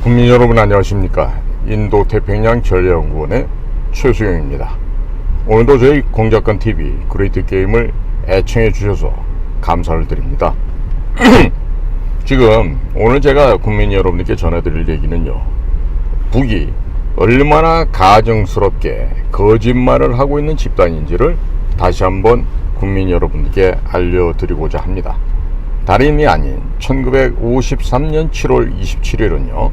국민 여러분 안녕하십니까. 인도태평양 전략연구원의 최수영입니다. 오늘도 저희 공작관TV 그레이트 게임을 애청해 주셔서 감사를 드립니다. 지금 오늘 제가 국민 여러분께 전해드릴 얘기는요, 북이 얼마나 가증스럽게 거짓말을 하고 있는 집단인지를 다시 한번 국민 여러분께 알려드리고자 합니다. 다름이 아닌 1953년 7월 27일은요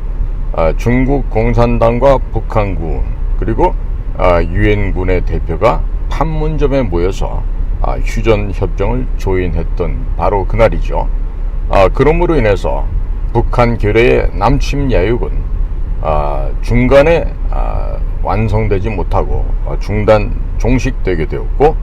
중국 공산당과 북한군 그리고 유엔군의 대표가 판문점에 모여서 휴전협정을 조인했던 바로 그날이죠. 그러므로 인해서 북한 결의의 남침 야육은 중간에 완성되지 못하고 종식되게 되었고,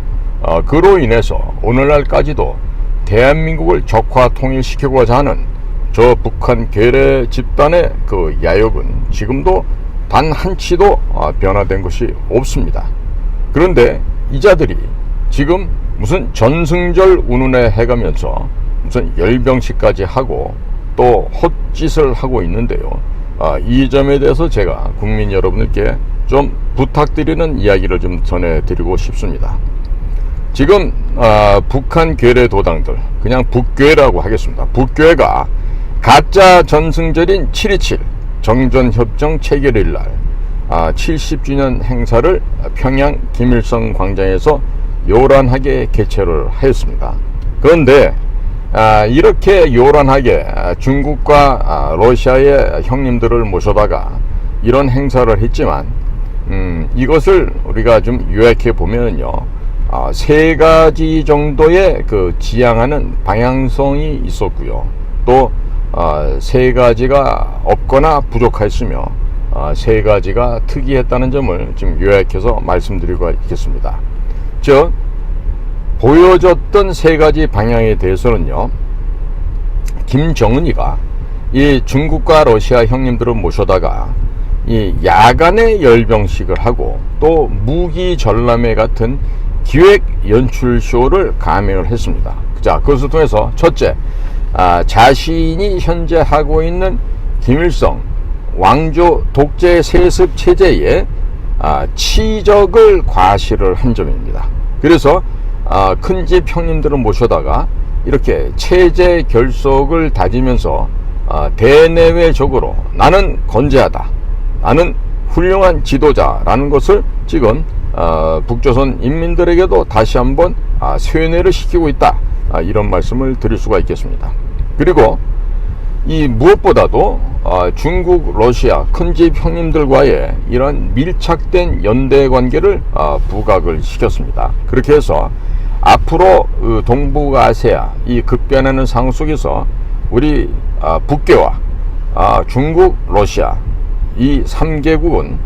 그로 인해서 오늘날까지도 대한민국을 적화 통일시키고자 하는 저 북한 괴뢰 집단의 그 야욕은 지금도 단 한치도 변화된 것이 없습니다. 그런데 이자들이 지금 무슨 전승절 운운에 해가면서 무슨 열병식까지 하고 또 헛짓을 하고 있는데요. 이 점에 대해서 제가 국민 여러분들께 좀 부탁드리는 이야기를 좀 전해드리고 싶습니다. 지금 북한 괴뢰 도당들, 그냥 북괴라고 하겠습니다. 북괴가 가짜 전승절인 7.27 정전협정 체결일 날 70주년 행사를 평양 김일성 광장에서 요란하게 개최를 하였습니다. 그런데 이렇게 요란하게 중국과 러시아의 형님들을 모셔다가 이런 행사를 했지만 이것을 우리가 좀 요약해 보면요, 세 가지 정도의 그 지향하는 방향성이 있었고요. 또 세 가지가 없거나 부족했으며 세 가지가 특이했다는 점을 지금 요약해서 말씀드리고 있겠습니다. 즉, 보여졌던 세 가지 방향에 대해서는요, 김정은이가 이 중국과 러시아 형님들을 모셔다가 이 야간에 열병식을 하고 또 무기 전람회 같은 기획 연출쇼를 감행을 했습니다. 자, 그것을 통해서 첫째, 자신이 현재 하고 있는 김일성 왕조 독재 세습 체제의 치적을 과시를 한 점입니다. 그래서 큰 집 형님들을 모셔다가 이렇게 체제 결속을 다지면서 대내외적으로 나는 건재하다, 나는 훌륭한 지도자라는 것을 지금 북조선 인민들에게도 다시 한번 쇠뇌를 시키고 있다, 이런 말씀을 드릴 수가 있겠습니다. 그리고 이 무엇보다도 중국, 러시아 큰집 형님들과의 이런 밀착된 연대 관계를 부각을 시켰습니다. 그렇게 해서 앞으로 동북아시아 이 급변하는 상황 속에서 우리 북괴와 중국, 러시아 이 3개국은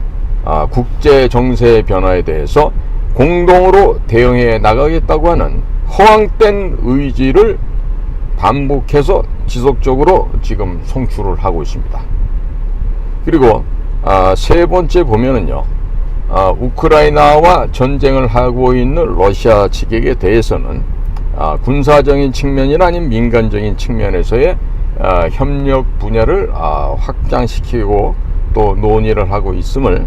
국제 정세 변화에 대해서 공동으로 대응해 나가겠다고 하는 허황된 의지를 반복해서 지속적으로 지금 송출을 하고 있습니다. 그리고 세 번째 보면은요, 우크라이나와 전쟁을 하고 있는 러시아 측에 대해서는 군사적인 측면이나 아니면 민간적인 측면에서의 협력 분야를 확장시키고 또 논의를 하고 있음을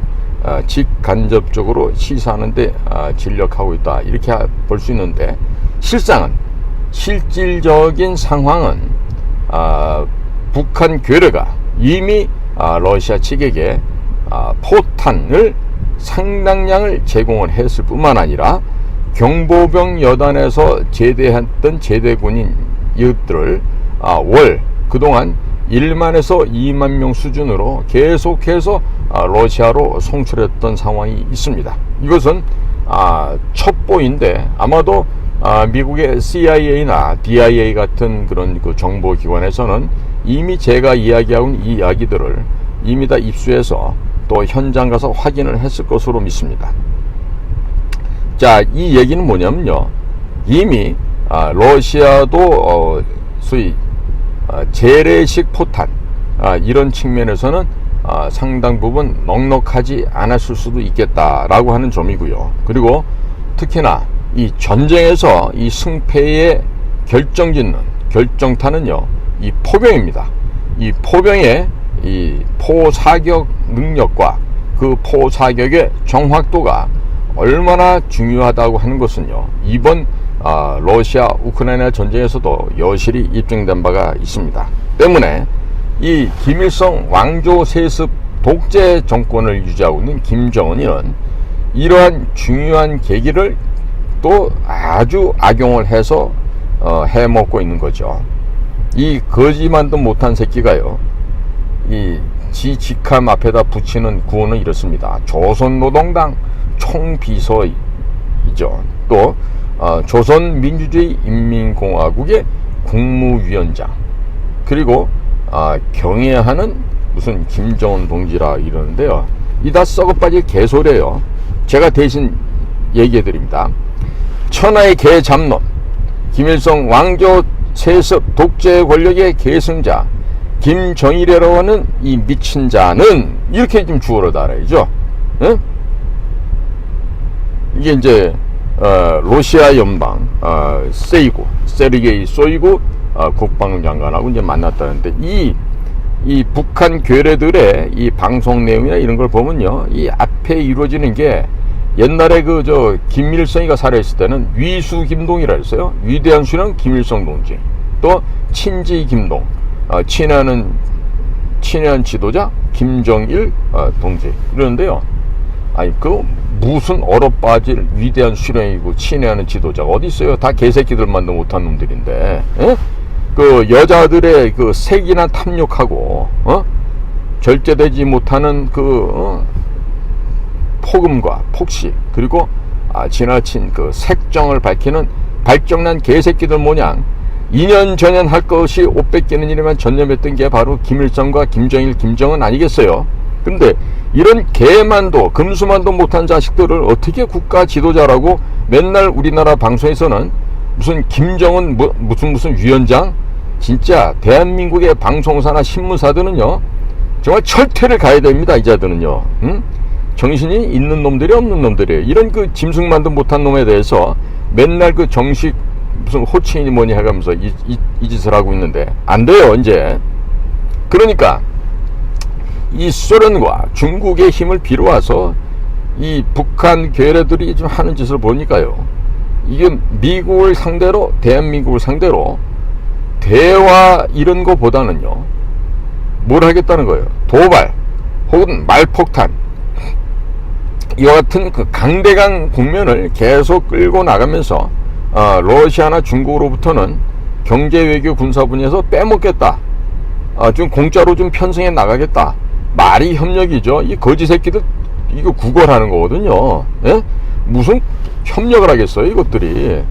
직간접적으로 시사하는 데 진력하고 있다, 이렇게 볼 수 있는데, 실질적인 상황은 북한 괴뢰가 이미 러시아 측에게 포탄을 상당량을 제공을 했을 뿐만 아니라 경보병 여단에서 제대했던 제대군인 이들을 월 그동안 1만에서 2만 명 수준으로 계속해서 러시아로 송출했던 상황이 있습니다. 이것은 첩보인데 아마도 미국의 CIA나 DIA 같은 그런 그 정보기관에서는 이미 제가 이야기하고 있는 이 이야기들을 이미 다 입수해서 또 현장 가서 확인을 했을 것으로 믿습니다. 자, 이 얘기는 뭐냐면요, 이미 러시아도 소위 재래식 포탄 이런 측면에서는 상당 부분 넉넉하지 않았을 수도 있겠다라고 하는 점이고요. 그리고 특히나 이 전쟁에서 이 승패의 결정짓는 결정타는요, 이 포병입니다. 이 포병의 이 포사격 능력과 그 포사격의 정확도가 얼마나 중요하다고 하는 것은요, 이번 러시아 우크라이나 전쟁에서도 여실히 입증된 바가 있습니다. 때문에 이 김일성 왕조 세습 독재 정권을 유지하고 있는 김정은이는 이러한 중요한 계기를 또 아주 악용을 해서 해먹고 있는 거죠. 이 거지만도 못한 새끼가요, 이 지 직함 앞에다 붙이는 구호는 이렇습니다. 조선노동당 총비서이죠. 또 조선민주주의 인민공화국의 국무위원장, 그리고 경애하는 무슨 김정은 동지라 이러는데요, 이 다 썩어빠질 개소리예요. 제가 대신 얘기해 드립니다. 천하의 개잡놈, 김일성 왕조 세습 독재 권력의 계승자 김정일이라고 하는 이 미친 자는 이렇게 좀 주어로 달아야죠. 응? 이게 이제 러시아 연방 세르게이 쇼이구 국방장관하고 이제 만났다는데, 이 북한 괴뢰들의 이 방송 내용이나 이런 걸 보면요, 이 앞에 이루어지는 게 옛날에 김일성이가 살아있을 때는 위수 김동이라 했어요. 위대한 수령 김일성 동지, 또 친지 김동, 친애하는 지도자 김정일 동지 이러는데요. 아니 그 무슨 얼어빠질 위대한 수령이고 친애하는 지도자가 어디 있어요? 다 개새끼들만도 못한 놈들인데, 그 여자들의 그 색이나 탐욕하고 절제되지 못하는 폭음과 폭식, 그리고 지나친 그 색정을 밝히는 발정난 개새끼들 모양 2년 전엔 할 것이 옷 뺏기는 일에만 전념했던 게 바로 김일성과 김정일, 김정은 아니겠어요? 근데 이런 개만도 금수만도 못한 자식들을 어떻게 국가 지도자라고 맨날 우리나라 방송에서는 무슨 김정은 무슨 위원장, 진짜 대한민국의 방송사나 신문사들은요 정말 철퇴를 가야 됩니다. 이 자들은요, 응? 정신이 있는 놈들이 없는 놈들이에요. 이런 그 짐승만도 못한 놈에 대해서 맨날 그 정식 무슨 호칭이니 뭐니 해가면서 이 짓을 하고 있는데 안 돼요 이제. 그러니까 이 소련과 중국의 힘을 빌어와서 이 북한 괴뢰들이 좀 하는 짓을 보니까요, 이게 미국을 상대로, 대한민국을 상대로 대화 이런 거보다는요 뭘 하겠다는 거예요. 도발 혹은 말폭탄, 이와 같은 그 강대강 국면을 계속 끌고 나가면서 러시아나 중국으로부터는 경제, 외교, 군사 분야에서 빼먹겠다, 좀 공짜로 좀 편승해 나가겠다. 말이 협력이죠. 이 거지 새끼들 이거 구걸하는 거거든요. 예? 무슨 협력을 하겠어요 이것들이.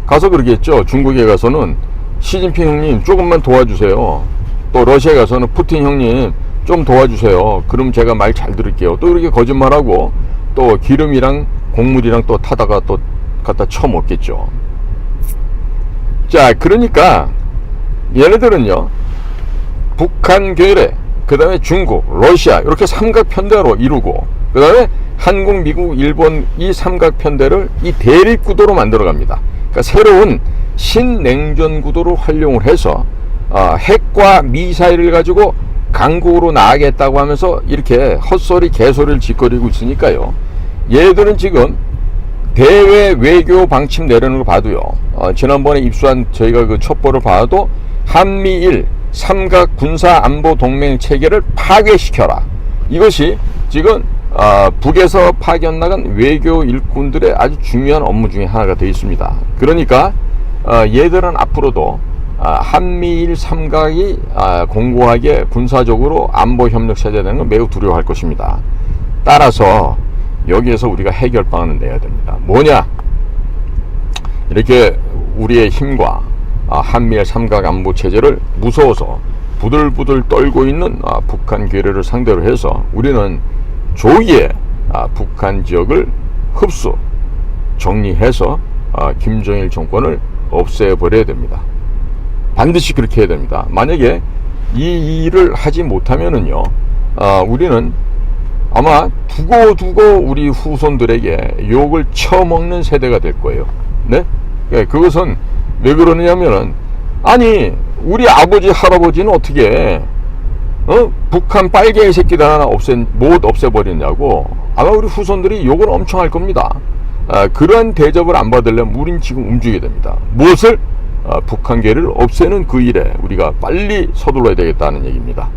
가서 그러겠죠. 중국에 가서는 시진핑 형님 조금만 도와주세요. 또 러시아에 가서는 푸틴 형님 좀 도와주세요. 그럼 제가 말 잘 들을게요. 또 이렇게 거짓말하고 또 기름이랑 곡물이랑 또 타다가 또 갖다 쳐먹겠죠. 자, 그러니까 얘네들은요 북한 괴뢰, 그 다음에 중국, 러시아 이렇게 삼각편대로 이루고, 그 다음에 한국, 미국, 일본 이 삼각편대를 이 대립구도로 만들어 갑니다. 그러니까 새로운 신냉전 구도로 활용을 해서 핵과 미사일을 가지고 강국으로 나가겠다고 하면서 이렇게 헛소리 개소리를 짓거리고 있으니까요, 얘들은 지금 대외 외교 방침 내려는 걸 봐도요, 지난번에 입수한 저희가 그 첩보를 봐도 한미일 삼각 군사 안보 동맹 체계를 파괴시켜라, 이것이 지금 북에서 파견 나간 외교 일꾼들의 아주 중요한 업무 중에 하나가 되어 있습니다. 그러니까 얘들은 앞으로도 한미일 삼각이 공고하게 군사적으로 안보 협력 체제되는 걸 매우 두려워할 것입니다. 따라서 여기에서 우리가 해결방안을 내야 됩니다. 뭐냐? 이렇게 우리의 힘과 한미일 삼각 안보 체제를 무서워서 부들부들 떨고 있는 북한 괴뢰를 상대로 해서 우리는 조기에 북한 지역을 흡수 정리해서 김정일 정권을 없애버려야 됩니다. 반드시 그렇게 해야 됩니다. 만약에 이 일을 하지 못하면은요, 우리는 아마 두고 우리 후손들에게 욕을 쳐먹는 세대가 될 거예요. 네? 그것은 왜 그러느냐면은, 아니 우리 아버지 할아버지는 어떻게 북한 빨갱이 새끼들 하나 못 없애버리냐고 아마 우리 후손들이 욕을 엄청 할 겁니다. 그러한 대접을 안 받으려면 우린 지금 움직여야 됩니다. 무엇을? 북한계를 없애는 그 일에 우리가 빨리 서둘러야 되겠다는 얘기입니다.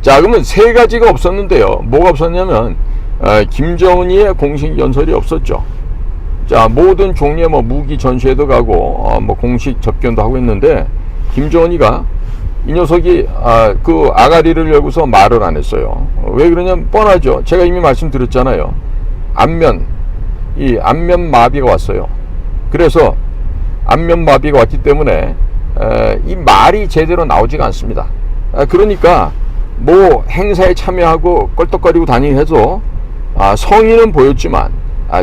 자, 그러면 세 가지가 없었는데요. 뭐가 없었냐면 김정은이의 공식 연설이 없었죠. 자, 모든 종류의 무기 전시회도 가고 공식 접견도 하고 있는데 김정은이가 이 녀석이 그 아가리를 열고서 말을 안 했어요. 왜 그러냐면 뻔하죠. 제가 이미 말씀드렸잖아요. 안면 마비가 왔어요. 그래서 안면 마비가 왔기 때문에 이 말이 제대로 나오지가 않습니다. 그러니까 뭐 행사에 참여하고 껄떡거리고 다니고 해서 성의는 보였지만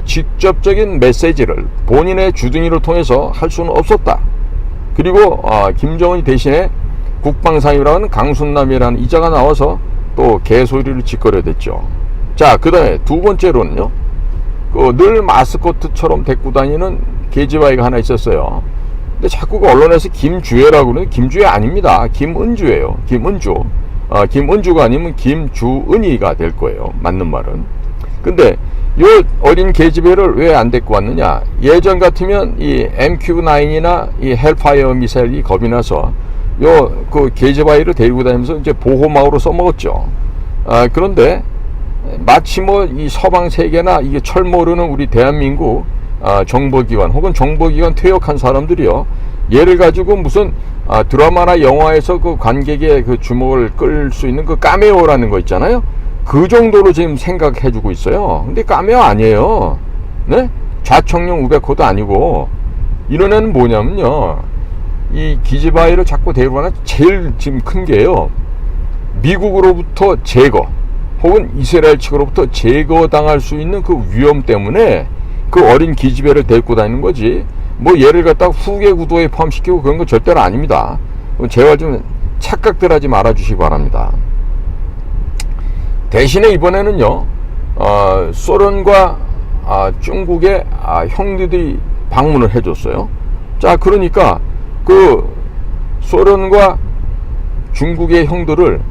직접적인 메시지를 본인의 주둥이를 통해서 할 수는 없었다. 그리고 김정은이 대신에 국방상이라고 하는 강순남이라는 이자가 나와서 또 개소리를 짓거려야 됐죠. 자, 그 다음에 두 번째로는요, 늘 마스코트처럼 데리고 다니는 계집아이가 하나 있었어요. 근데 자꾸 언론에서 김주애라고 그러는데 김주애 아닙니다. 김은주예요. 김은주. 김은주가 아니면 김주은이가 될 거예요. 맞는 말은. 근데 이 어린 계집애를 왜 안 데리고 왔느냐? 예전 같으면 이 MQ9이나 이 헬파이어 미사일이 겁이 나서 그 계집아이를 데리고 다니면서 이제 보호막으로 써먹었죠. 그런데 마치 이 서방 세계나 이게 철 모르는 우리 대한민국 정보기관 혹은 정보기관 퇴역한 사람들이요, 얘를 가지고 무슨 드라마나 영화에서 그 관객의 그 주목을 끌 수 있는 그 카메오라는 거 있잖아요. 그 정도로 지금 생각해주고 있어요. 근데 카메오 아니에요. 네? 좌청룡 우베코도 아니고. 이런 애는 뭐냐면요, 이 기지바이를 자꾸 데리고 가는 제일 지금 큰 게요, 미국으로부터 제거 혹은 이스라엘 측으로부터 제거당할 수 있는 그 위험 때문에 그 어린 기집애를 데리고 다니는 거지, 얘를 갖다가 후계 구도에 포함시키고 그런 거 절대로 아닙니다. 제발 좀 착각들 하지 말아 주시기 바랍니다. 대신에 이번에는요, 소련과 중국의 형제들이 방문을 해줬어요. 자, 그러니까 그 소련과 중국의 형들을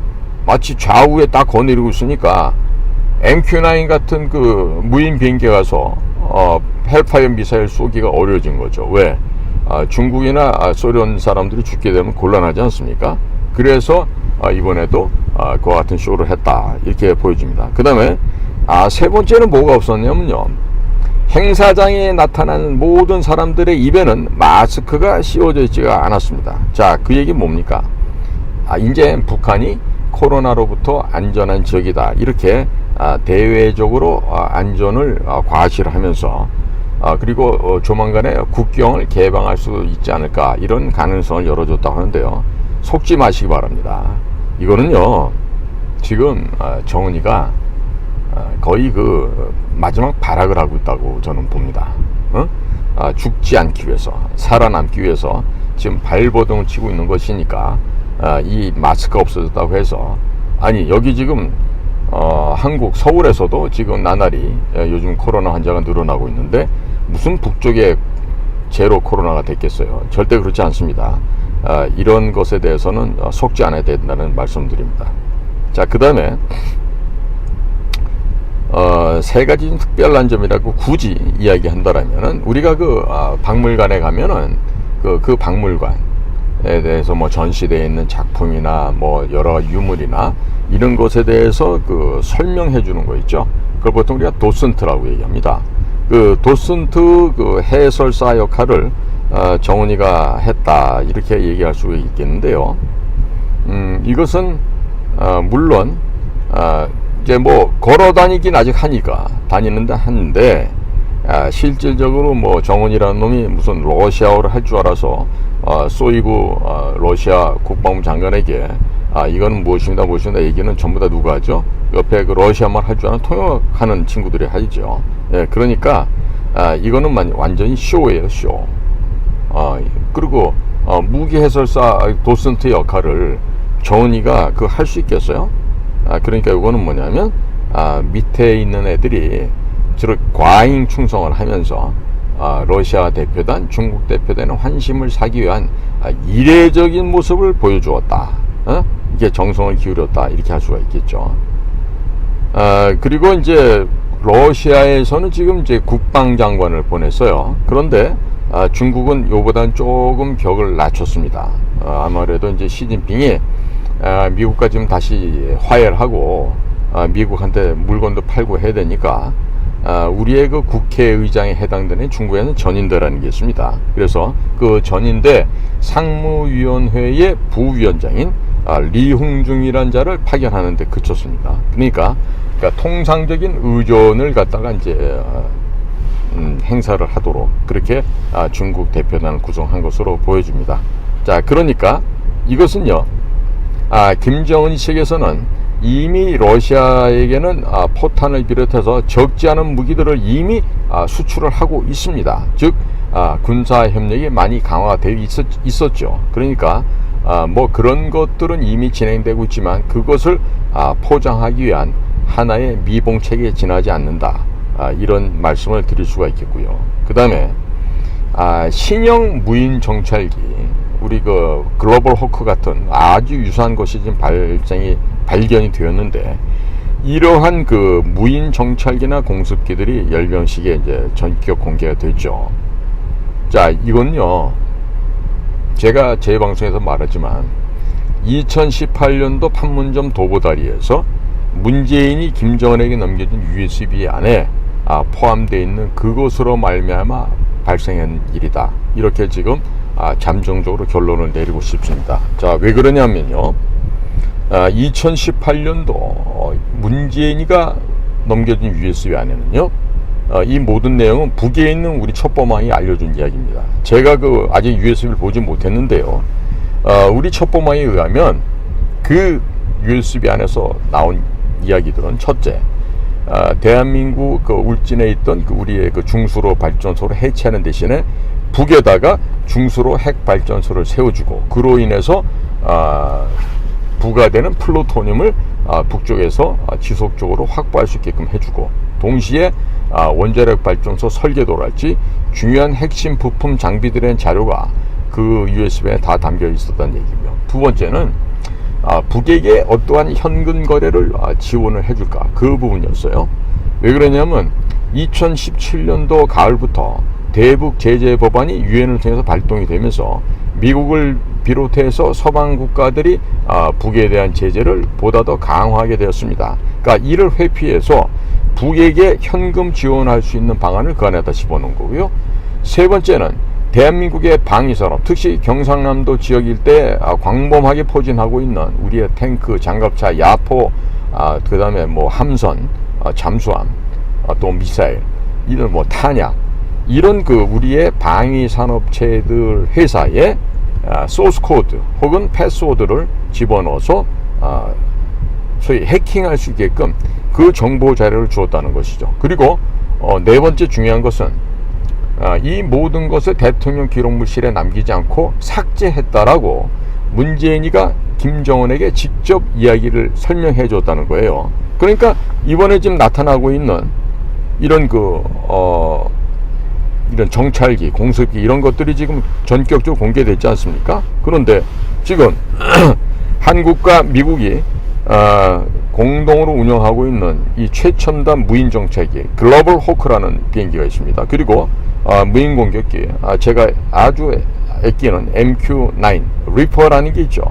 마치 좌우에 딱 거느리고 있으니까 MQ9 같은 그 무인 비행기에 가서 헬파이어 미사일 쏘기가 어려워진 거죠. 왜? 중국이나 소련 사람들이 죽게 되면 곤란하지 않습니까? 그래서 이번에도 그와 같은 쇼를 했다, 이렇게 보여집니다. 그 다음에 세 번째는 뭐가 없었냐면요, 행사장에 나타나는 모든 사람들의 입에는 마스크가 씌워져 있지가 않았습니다. 자, 그 얘기 뭡니까? 이제 북한이 코로나로부터 안전한 지역이다, 이렇게 대외적으로 안전을 과시하면서 그리고 조만간에 국경을 개방할 수 있지 않을까, 이런 가능성을 열어줬다고 하는데요, 속지 마시기 바랍니다. 이거는요, 지금 정은이가 거의 그 마지막 발악을 하고 있다고 저는 봅니다. 죽지 않기 위해서, 살아남기 위해서 지금 발버둥을 치고 있는 것이니까, 이 마스크가 없어졌다고 해서, 아니 여기 지금 한국 서울에서도 지금 나날이 요즘 코로나 환자가 늘어나고 있는데 무슨 북쪽에 제로 코로나가 됐겠어요? 절대 그렇지 않습니다. 이런 것에 대해서는 속지 않아야 된다는 말씀드립니다. 자, 그 다음에 세 가지 특별한 점이라고 굳이 이야기한다라면은, 우리가 그 박물관에 가면은 그 박물관에 대해서 전시되어 있는 작품이나 여러 유물이나 이런 것에 대해서 그 설명해 주는 거 있죠. 그걸 보통 우리가 도슨트라고 얘기합니다. 그 도슨트 그 해설사 역할을 정은이가 했다, 이렇게 얘기할 수 있겠는데요. 이것은 물론 이제 걸어 다니긴 아직 하는데 실질적으로 정은이라는 놈이 무슨 러시아어를 할 줄 알아서 쏘이고 러시아 국방부 장관에게 이건 무엇입니다 얘기는 전부 다 누가 하죠? 옆에 그 러시아말 할 줄 아는 통역하는 친구들이 하죠. 예, 그러니까 이거는 완전히 쇼예요, 쇼. 그리고 무기 해설사 도슨트 역할을 정은이가 할 수 있겠어요? 그러니까 이거는 뭐냐면 밑에 있는 애들이 주로 과잉 충성을 하면서 러시아 대표단, 중국 대표단의 환심을 사기 위한 이례적인 모습을 보여주었다. 이게 정성을 기울였다 이렇게 할 수가 있겠죠. 그리고 이제 러시아에서는 지금 이제 국방장관을 보냈어요. 그런데 중국은 요보다는 조금 격을 낮췄습니다. 아무래도 이제 시진핑이 미국과 지금 다시 화해를 하고 미국한테 물건도 팔고 해야 되니까 우리의 그 국회의장에 해당되는 중국에는 전인대라는 게 있습니다. 그래서 그 전인대 상무위원회의 부위원장인 리홍중이라는 자를 파견하는 데 그쳤습니다. 그러니까 통상적인 의존을 갖다가 이제 행사를 하도록 그렇게 중국 대표단을 구성한 것으로 보여집니다. 자, 그러니까 이것은요, 김정은 측에서는 이미 러시아에게는 포탄을 비롯해서 적지 않은 무기들을 이미 수출을 하고 있습니다. 즉 군사 협력이 많이 강화되어 있었죠. 그러니까 뭐 그런 것들은 이미 진행되고 있지만 그것을 포장하기 위한 하나의 미봉책에 지나지 않는다, 이런 말씀을 드릴 수가 있겠고요. 그 다음에 신형 무인 정찰기, 우리 그 글로벌 호크 같은 아주 유사한 것이 지금 발견이 되었는데, 이러한 그 무인 정찰기나 공습기들이 열병식에 이제 전격 공개가 됐죠. 자, 이건요, 제가 제 방송에서 말하지만 2018년도 판문점 도보다리에서 문재인이 김정은에게 넘겨준 USB 안에 포함되어 있는 그것으로 말미암아 발생한 일이다, 이렇게 지금 잠정적으로 결론을 내리고 싶습니다. 자, 왜 그러냐면요, 2018년도 문재인이가 넘겨준 USB 안에는요, 이 모든 내용은 북에 있는 우리 첩보망이 알려준 이야기입니다. 제가 아직 USB를 보지 못했는데요, 우리 첩보망에 의하면 그 USB 안에서 나온 이야기들은, 첫째, 대한민국 그 울진에 있던 우리의 그 중수로 발전소를 해체하는 대신에 북에다가 중수로 핵 발전소를 세워주고, 그로 인해서 부과되는 플루토늄을 북쪽에서 지속적으로 확보할 수 있게끔 해주고, 동시에 원자력 발전소 설계도랄지 중요한 핵심 부품 장비들의 자료가 그 USB에 다 담겨 있었다는 얘기고요. 두 번째는 북에게 어떠한 현금 거래를 지원을 해줄까, 그 부분이었어요. 왜 그러냐면 2017년도 가을부터 대북 제재 법안이 유엔을 통해서 발동이 되면서 미국을 비롯해서 서방 국가들이 북에 대한 제재를 보다 더 강화하게 되었습니다. 그러니까 이를 회피해서 북에게 현금 지원할 수 있는 방안을 그 안에다 집어넣은 거고요. 세 번째는 대한민국의 방위산업, 특히 경상남도 지역 일대에 광범하게 포진하고 있는 우리의 탱크, 장갑차, 야포, 그 다음에 뭐 함선, 잠수함, 또 미사일, 이런 뭐 탄약, 이런 우리의 방위산업체들 회사에 소스 코드 혹은 패스워드를 집어넣어서 소위 해킹할 수 있게끔 그 정보 자료를 주었다는 것이죠. 그리고 네 번째 중요한 것은 이 모든 것을 대통령 기록물실에 남기지 않고 삭제했다라고 문재인이가 김정은에게 직접 이야기를 설명해 줬다는 거예요. 그러니까 이번에 지금 나타나고 있는 이런 이런 정찰기, 공습기, 이런 것들이 지금 전격적으로 공개됐지 않습니까? 그런데 지금 한국과 미국이 공동으로 운영하고 있는 이 최첨단 무인 정찰기 글로벌 호크라는 비행기가 있습니다. 그리고 무인 공격기, 제가 아주 아끼는 MQ-9 리퍼라는 게 있죠.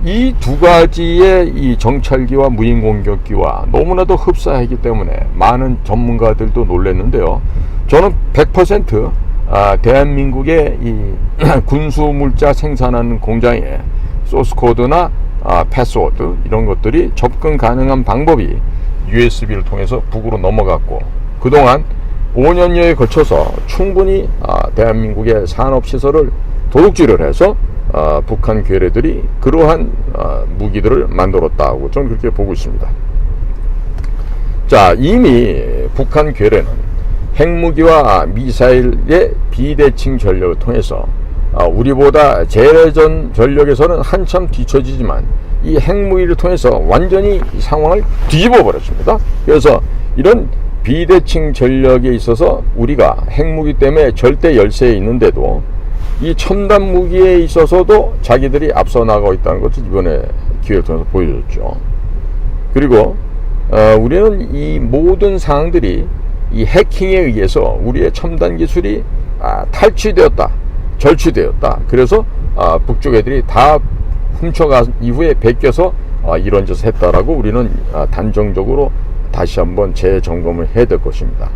이 두 가지의 이 정찰기와 무인 공격기와 너무나도 흡사하기 때문에 많은 전문가들도 놀랐는데요. 저는 100% 대한민국의 이 군수물자 생산하는 공장에 소스코드나 패스워드, 이런 것들이 접근 가능한 방법이 USB를 통해서 북으로 넘어갔고, 그동안 5년여에 걸쳐서 충분히 대한민국의 산업시설을 도둑질을 해서 북한 괴뢰들이 그러한 무기들을 만들었다고 저는 그렇게 보고 있습니다. 자, 이미 북한 괴뢰는 핵무기와 미사일의 비대칭 전력을 통해서 우리보다 재래전 전력에서는 한참 뒤처지지만 이 핵무기를 통해서 완전히 이 상황을 뒤집어 버렸습니다. 그래서 이런 비대칭 전력에 있어서 우리가 핵무기 때문에 절대 열세에 있는데도 이 첨단 무기에 있어서도 자기들이 앞서 나가고 있다는 것을 이번에 기회를 통해서 보여줬죠. 그리고 우리는 이 모든 사항들이 이 해킹에 의해서 우리의 첨단 기술이 탈취되었다, 절취되었다. 그래서 북쪽 애들이 다 훔쳐간 이후에 베껴서 이런 짓을 했다라고 우리는 단정적으로 다시 한번 재점검을 해야 될 것입니다.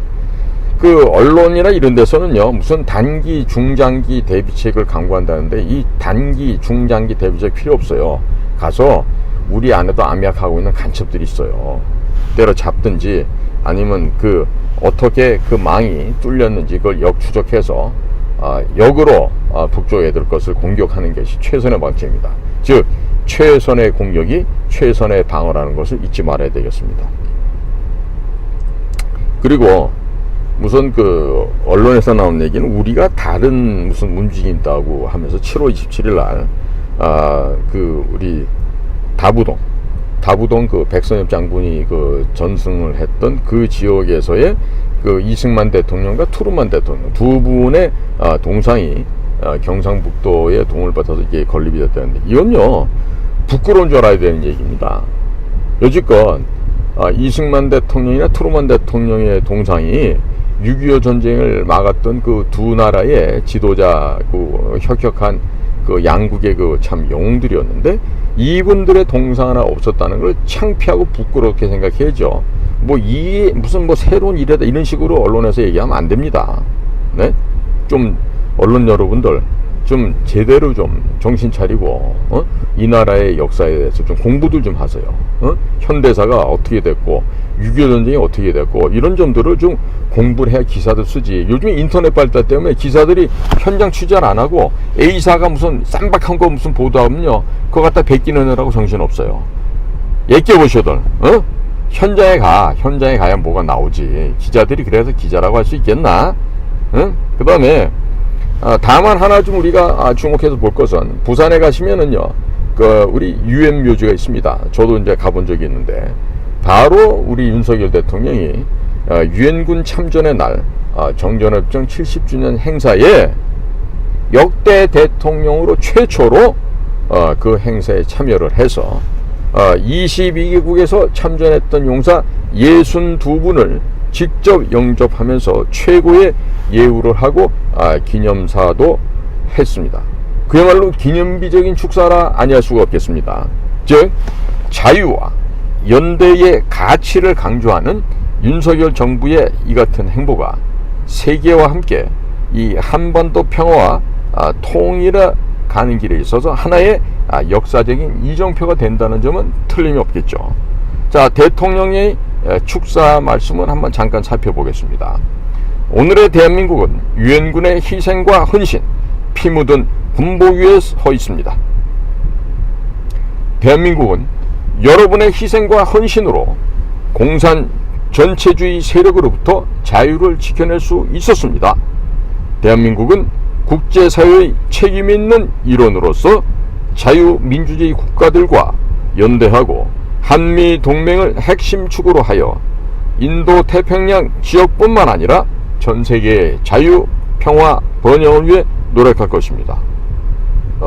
그 언론이나 이런 데서는요, 무슨 단기, 중장기 대비책을 강구한다는데 이 단기, 중장기 대비책 필요 없어요. 가서 우리 안에도 암약하고 있는 간첩들이 있어요. 때려잡든지 아니면 어떻게 그 망이 뚫렸는지 그걸 역추적해서 역으로 북쪽 애들 것을 공격하는 것이 최선의 방책입니다. 즉 최선의 공격이 최선의 방어라는 것을 잊지 말아야 되겠습니다. 그리고 무슨 언론에서 나온 얘기는 우리가 다른 무슨 움직임이 있다고 하면서 7월 27일 날 우리 다부동 백선엽 장군이 전승을 했던 그 지역에서의 이승만 대통령과 트루만 대통령 두 분의 동상이 경상북도의 도움을 받아서 이게 건립이 됐다는데, 이건요 부끄러운 줄 알아야 되는 얘기입니다. 여지껏 이승만 대통령이나 트루만 대통령의 동상이 6.25 전쟁을 막았던 그 두 나라의 지도자, 혁혁한 양국의 참 영웅들이었는데, 이분들의 동상 하나 없었다는 걸 창피하고 부끄럽게 생각해야죠. 무슨 새로운 일이다 이런 식으로 언론에서 얘기하면 안 됩니다. 네? 좀 언론 여러분들 좀 제대로 좀 정신 차리고 이 나라의 역사에 대해서 좀 공부들 좀 하세요. 현대사가 어떻게 됐고 6.25 전쟁이 어떻게 됐고 이런 점들을 좀 공부를 해야 기사들 쓰지. 요즘 인터넷 발달 때문에 기사들이 현장 취재를 안 하고 A사가 무슨 쌈박한 거 무슨 보도하면요 그거 갖다 베끼는 애라고 정신없어요. 얘기해보셔들 현장에 가야 뭐가 나오지. 기자들이 그래서 기자라고 할 수 있겠나? 그 다음에 다만 하나 좀 우리가 주목해서 볼 것은, 부산에 가시면은요 우리 유엔 묘지가 있습니다. 저도 이제 가본 적이 있는데, 바로 우리 윤석열 대통령이 유엔군 참전의 날 정전협정 70주년 행사에 역대 대통령으로 최초로 그 행사에 참여를 해서 22개국에서 참전했던 용사 62분을 직접 영접하면서 최고의 예우를 하고 기념사도 했습니다. 그야말로 기념비적인 축사라 아니할 수가 없겠습니다. 즉 자유와 연대의 가치를 강조하는 윤석열 정부의 이 같은 행보가 세계와 함께 이 한반도 평화와 통일에 가는 길에 있어서 하나의 역사적인 이정표가 된다는 점은 틀림이 없겠죠. 자, 대통령의 축사 말씀을 한번 잠깐 살펴보겠습니다. 오늘의 대한민국은 유엔군의 희생과 헌신, 피 묻은 군복 위에 서 있습니다. 대한민국은 여러분의 희생과 헌신으로 공산 전체주의 세력으로부터 자유를 지켜낼 수 있었습니다. 대한민국은 국제사회의 책임 있는 일원으로서 자유민주주의 국가들과 연대하고 한미동맹을 핵심 축으로 하여 인도태평양 지역뿐만 아니라 전세계의 자유, 평화, 번영을 위해 노력할 것입니다.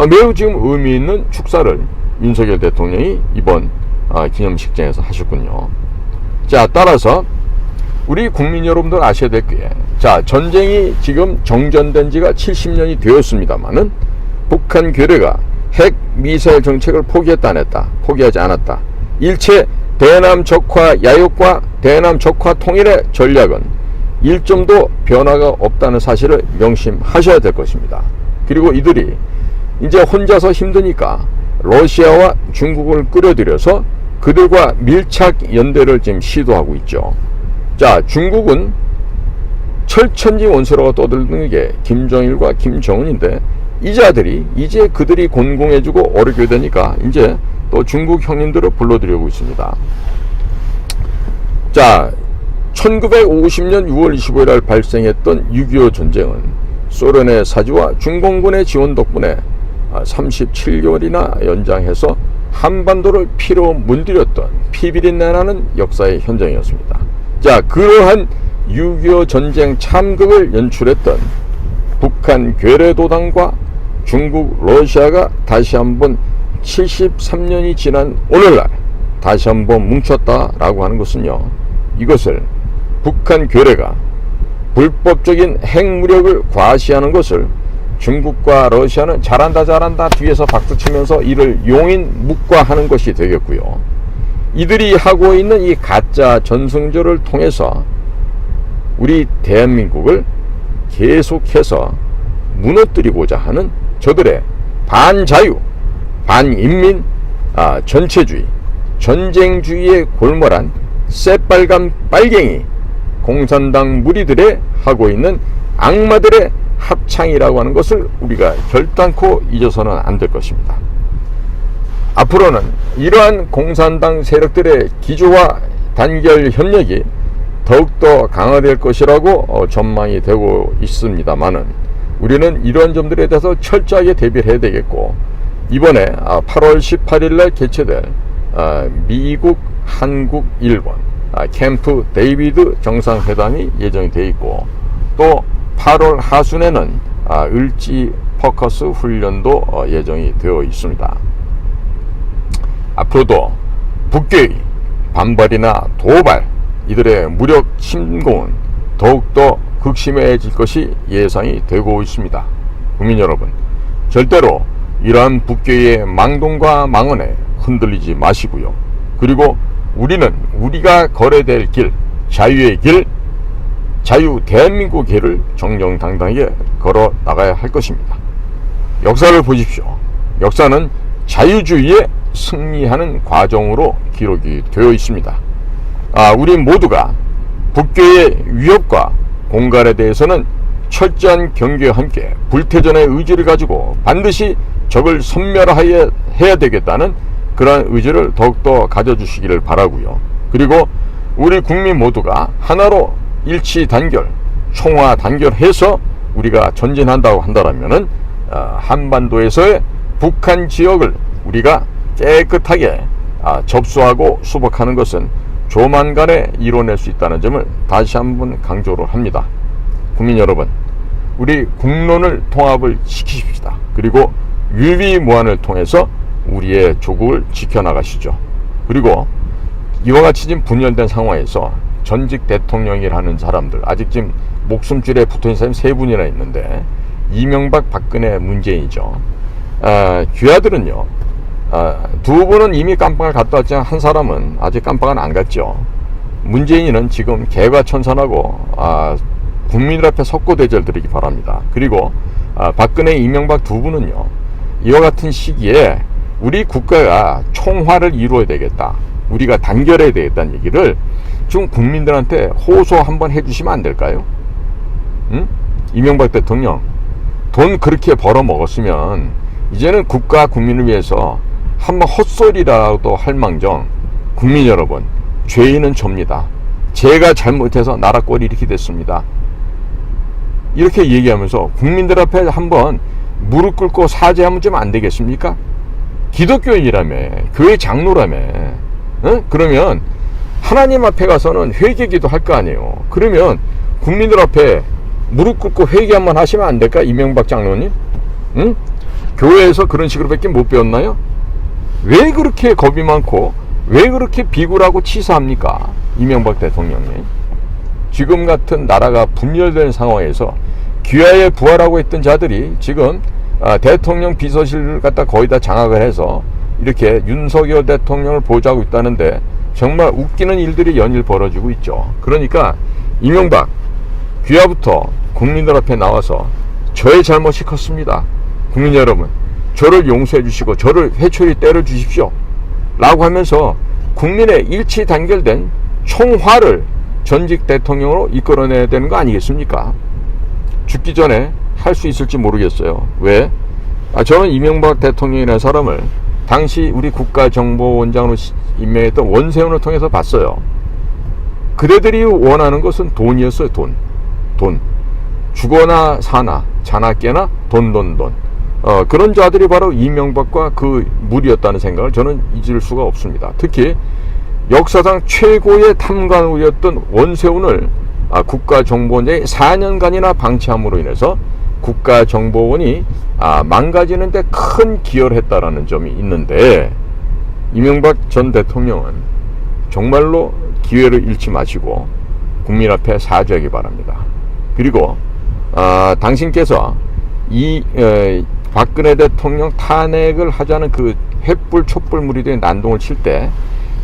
매우 지금 의미 있는 축사를 윤석열 대통령이 이번 기념식장에서 하셨군요. 자, 따라서 우리 국민 여러분들 아셔야 될 게, 자, 전쟁이 지금 정전된 지가 70년이 되었습니다만은 북한 괴뢰가 핵 미사일 정책을 포기했다 안 했다, 포기하지 않았다. 일체 대남 적화 야욕과 대남 적화 통일의 전략은 일점도 변화가 없다는 사실을 명심하셔야 될 것입니다. 그리고 이들이 이제 혼자서 힘드니까 러시아와 중국을 끌어들여서 그들과 밀착 연대를 지금 시도하고 있죠. 자, 중국은 철천지 원수라고 떠들는 게 김정일과 김정은인데, 이 자들이 이제 그들이 곤공해주고 어렵게 되니까 이제 또 중국 형님들을 불러들이고 있습니다. 자, 1950년 6월 25일 날 발생했던 6.25 전쟁은 소련의 사지와 중공군의 지원 덕분에 37개월이나 연장해서 한반도를 피로 물들였던 피비린내나는 역사의 현장이었습니다. 자, 그러한 6.25 전쟁 참극을 연출했던 북한 괴뢰도당과 중국, 러시아가 다시 한번 73년이 지난 오늘날 다시 한번 뭉쳤다라고 하는 것은요, 이것을 북한 괴뢰가 불법적인 핵무력을 과시하는 것을 중국과 러시아는 잘한다 뒤에서 박수치면서 이를 용인 묵과하는 것이 되겠고요. 이들이 하고 있는 이 가짜 전승조를 통해서 우리 대한민국을 계속해서 무너뜨리고자 하는 저들의 반자유, 반인민, 전체주의, 전쟁주의에 골몰한 새빨간 빨갱이 공산당 무리들의 하고 있는 악마들의 합창이라고 하는 것을 우리가 결단코 잊어서는 안 될 것입니다. 앞으로는 이러한 공산당 세력들의 기조와 단결 협력이 더욱더 강화될 것이라고 전망이 되고 있습니다만은, 우리는 이러한 점들에 대해서 철저하게 대비를 해야 되겠고, 이번에 8월 18일 날 개최될 미국, 한국, 일본 캠프 데이비드 정상회담이 예정이 되어 있고, 또 8월 하순에는 을지 포커스 훈련도 예정이 되어 있습니다. 앞으로도 북괴의 반발이나 도발, 이들의 무력 침공은 더욱더 극심해질 것이 예상이 되고 있습니다. 국민 여러분, 절대로 이러한 북괴의 망동과 망언에 흔들리지 마시고요. 그리고 우리는 우리가 걸어야될 길, 자유의 길, 자유 대한민국 길을 정정당당하게 걸어 나가야 할 것입니다. 역사를 보십시오. 역사는 자유주의에 승리하는 과정으로 기록이 되어 있습니다. 우리 모두가 북괴의 위협과 공갈에 대해서는 철저한 경계와 함께 불태전의 의지를 가지고 반드시 적을 섬멸해야 되겠다는 그러한 의지를 더욱더 가져주시기를 바라고요. 그리고 우리 국민 모두가 하나로 일치 단결, 총화 단결해서 우리가 전진한다고 한다면은 한반도에서의 북한 지역을 우리가 깨끗하게 접수하고 수복하는 것은 조만간에 이뤄낼 수 있다는 점을 다시 한번 강조를 합니다. 국민 여러분, 우리 국론을 통합을 시키십시다. 그리고 유비무환을 통해서 우리의 조국을 지켜나가시죠. 그리고 이와 같이 지금 분열된 상황에서 전직 대통령이라는 사람들, 아직 지금 목숨줄에 붙어있는 사람이 3분이나 있는데, 이명박, 박근혜, 문재인이죠. 귀하들은요, 2분은 이미 깜빵을 갔다 왔지만 한 사람은 아직 깜빵은 안 갔죠. 문재인은 지금 개과천선하고 국민들 앞에 석고대절 드리기 바랍니다. 그리고 박근혜, 이명박 2분은요, 이와 같은 시기에 우리 국가가 총화를 이루어야 되겠다, 우리가 단결해야 되겠다는 얘기를 좀 국민들한테 호소 한번 해주시면 안 될까요? 응? 이명박 대통령, 돈 그렇게 벌어 먹었으면 이제는 국가 국민을 위해서 한번 헛소리라도 할 망정, 국민 여러분, 죄인은 접니다. 제가 잘못해서 나라 꼴이 이렇게 됐습니다. 이렇게 얘기하면서 국민들 앞에 한번 무릎 꿇고 사죄하면 좀 안 되겠습니까? 기독교인이라며, 교회 장로라며, 그러면 하나님 앞에 가서는 회개기도 할 거 아니에요. 그러면 국민들 앞에 무릎 꿇고 회개 한번 하시면 안 될까, 이명박 장로님? 응? 교회에서 그런 식으로밖에 못 배웠나요? 왜 그렇게 겁이 많고 왜 그렇게 비굴하고 치사합니까, 이명박 대통령이? 지금 같은 나라가 분열된 상황에서 귀하에 부활하고 있던 자들이 지금 대통령 비서실을 갖다 거의 다 장악을 해서 이렇게 윤석열 대통령을 보좌하고 있다는데 정말 웃기는 일들이 연일 벌어지고 있죠. 그러니까 이명박, 귀하부터 국민들 앞에 나와서 저의 잘못이 컸습니다, 국민 여러분, 저를 용서해 주시고 저를 회초리 때려 주십시오 라고 하면서 국민의 일치 단결된 총화를 전직 대통령으로 이끌어내야 되는 거 아니겠습니까? 죽기 전에 할 수 있을지 모르겠어요. 왜? 저는 이명박 대통령이라는 사람을 당시 우리 국가정보원장으로 임명했던 원세훈을 통해서 봤어요. 그대들이 원하는 것은 돈이었어요. 돈. 죽어나 사나, 자나 깨나 돈. 그런 자들이 바로 이명박과 그 무리였다는 생각을 저는 잊을 수가 없습니다. 특히 역사상 최고의 탐관우였던 원세훈을 국가정보원장이 4년간이나 방치함으로 인해서 국가정보원이 망가지는 데 큰 기여를 했다라는 점이 있는데, 이명박 전 대통령은 정말로 기회를 잃지 마시고 국민 앞에 사죄하기 바랍니다. 그리고 당신께서 이 박근혜 대통령 탄핵을 하자는 그 횃불 촛불 무리들의 난동을 칠 때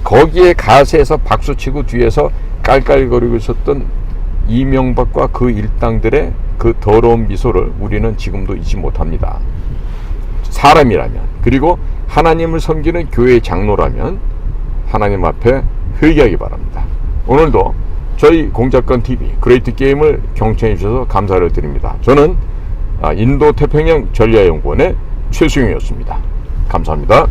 거기에 가세해서 박수치고 뒤에서 깔깔거리고 있었던 이명박과 그 일당들의 그 더러운 미소를 우리는 지금도 잊지 못합니다. 사람이라면, 그리고 하나님을 섬기는 교회의 장로라면 하나님 앞에 회개하기 바랍니다. 오늘도 저희 공작권TV 그레이트 게임을 경청해 주셔서 감사를 드립니다. 저는 인도태평양 전략연구원의 최수용이었습니다. 감사합니다.